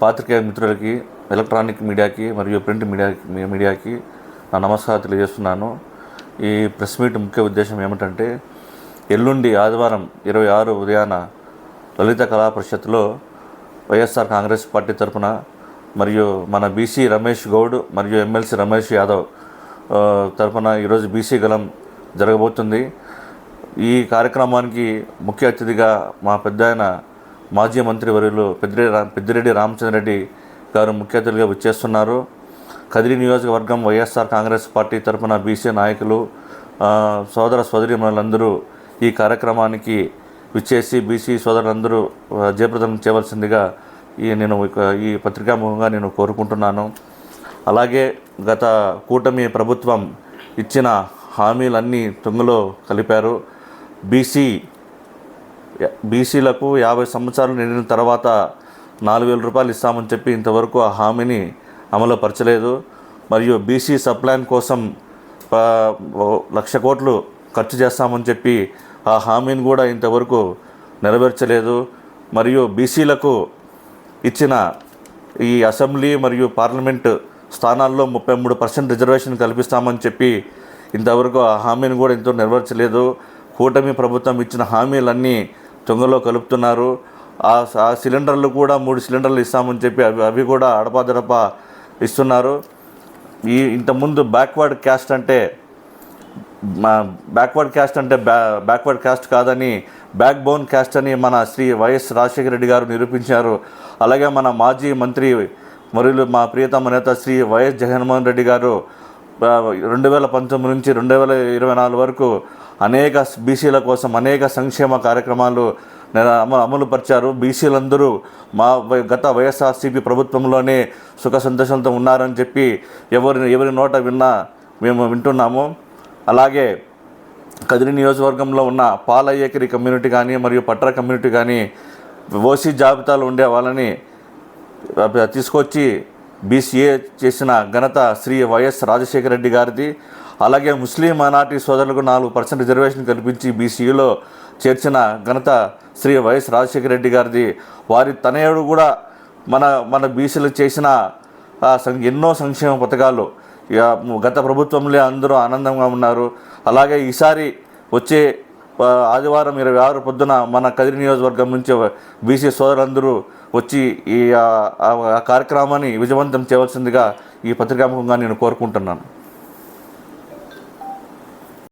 పాత్రికేయ మిత్రులకి, ఎలక్ట్రానిక్ మీడియాకి మరియు ప్రింట్ మీడియాకి నా నమస్కారం తెలియజేస్తున్నాను. ఈ ప్రెస్ మీట్ ముఖ్య ఉద్దేశం ఏమిటంటే, ఎల్లుండి ఆదివారం 26 ఉదయాన లలిత కళా పరిషత్తులో వైఎస్ఆర్ కాంగ్రెస్ పార్టీ తరఫున మరియు మన బీసీ రమేష్ గౌడ్ మరియు ఎమ్మెల్సీ రమేష్ యాదవ్ తరఫున ఈరోజు బీసీ గలం జరగబోతుంది. ఈ కార్యక్రమానికి ముఖ్య అతిథిగా మా పెద్దాయన మాజీ మంత్రి వర్యులు పెద్దిరెడ్డి రామచంద్రరెడ్డి గారు ముఖ్య అతిథిగా విచ్చేస్తున్నారు. కదిరి నియోజకవర్గం వైఎస్ఆర్ కాంగ్రెస్ పార్టీ తరఫున బీసీ నాయకులు, సోదర సోదరీమణులందరూ ఈ కార్యక్రమానికి విచ్చేసి బీసీ సోదరులందరూ జయప్రదం చేయవలసిందిగా నేను ఈ పత్రికాముఖంగా నేను కోరుకుంటున్నాను. అలాగే గత కూటమి ప్రభుత్వం ఇచ్చిన హామీలన్నీ తుంగలో కలిపారు. బీసీలకు 50 సంవత్సరాలు నిండిన తర్వాత 4,000 రూపాయలు ఇస్తామని చెప్పి ఇంతవరకు ఆ హామీని అమలుపరచలేదు. మరియు బీసీ సప్లాన్ కోసం 1,00,000 కోట్లు ఖర్చు చేస్తామని చెప్పి ఆ హామీని కూడా ఇంతవరకు నెరవేర్చలేదు. మరియు బీసీలకు ఇచ్చిన ఈ అసెంబ్లీ మరియు పార్లమెంటు స్థానాల్లో 33% రిజర్వేషన్ కల్పిస్తామని చెప్పి ఇంతవరకు ఆ హామీని కూడా ఇంతవరకు నెరవేర్చలేదు. కూటమి ప్రభుత్వం ఇచ్చిన హామీలన్నీ తుంగలో కలుపుతున్నారు. ఆ సిలిండర్లు కూడా 3 సిలిండర్లు ఇస్తామని చెప్పి అవి కూడా అడపాదడపా ఇస్తున్నారు. ఇంతకుముందు బ్యాక్వర్డ్ క్యాస్ట్ అంటే బ్యాక్వర్డ్ క్యాస్ట్ కాదని బ్యాక్ బోన్ క్యాస్ట్ అని మన శ్రీ వైఎస్ రాజశేఖర రెడ్డి గారు నిరూపించారు. అలాగే మన మాజీ మంత్రి మరియు మా ప్రియతమ నేత శ్రీ వైఎస్ జగన్మోహన్ రెడ్డి గారు 2019 నుంచి 2024 వరకు అనేక బీసీల కోసం అనేక సంక్షేమ కార్యక్రమాలు అమలుపరిచారు. బీసీలందరూ గత వైఎస్ఆర్సీపీ ప్రభుత్వంలోనే సుఖ సంతోషాలతో ఉన్నారని చెప్పి ఎవరి నోట మేము వింటున్నాము. అలాగే కదిరి నియోజకవర్గంలో ఉన్న పాలయ్యకిరి కమ్యూనిటీ కానీ మరియు పట్ర కమ్యూనిటీ కానీ ఓసీ జాబితాలో ఉండే వాళ్ళని తీసుకొచ్చి బీసీఏ చేసిన ఘనత శ్రీ వైఎస్ రాజశేఖర రెడ్డి గారిది. అలాగే ముస్లిం మైనార్టీ సోదరులకు 4% రిజర్వేషన్ కల్పించి బీసీలో చేర్చిన ఘనత శ్రీ వైఎస్ రాజశేఖర రెడ్డి గారిది. వారి తనయుడు కూడా మన బీసీలకు చేసిన ఎన్నో సంక్షేమ పథకాలు గత ప్రభుత్వంలో అందరూ ఆనందంగా ఉన్నారు. అలాగే ఈసారి వచ్చే ఆదివారం 26 పొద్దున మన కదిరి నియోజకవర్గం నుంచి బీసీ సోదరులందరూ వచ్చి ఈ కార్యక్రమాన్ని విజయవంతం చేయవలసిందిగా ఈ పత్రికాముఖంగా నేను కోరుకుంటున్నాను.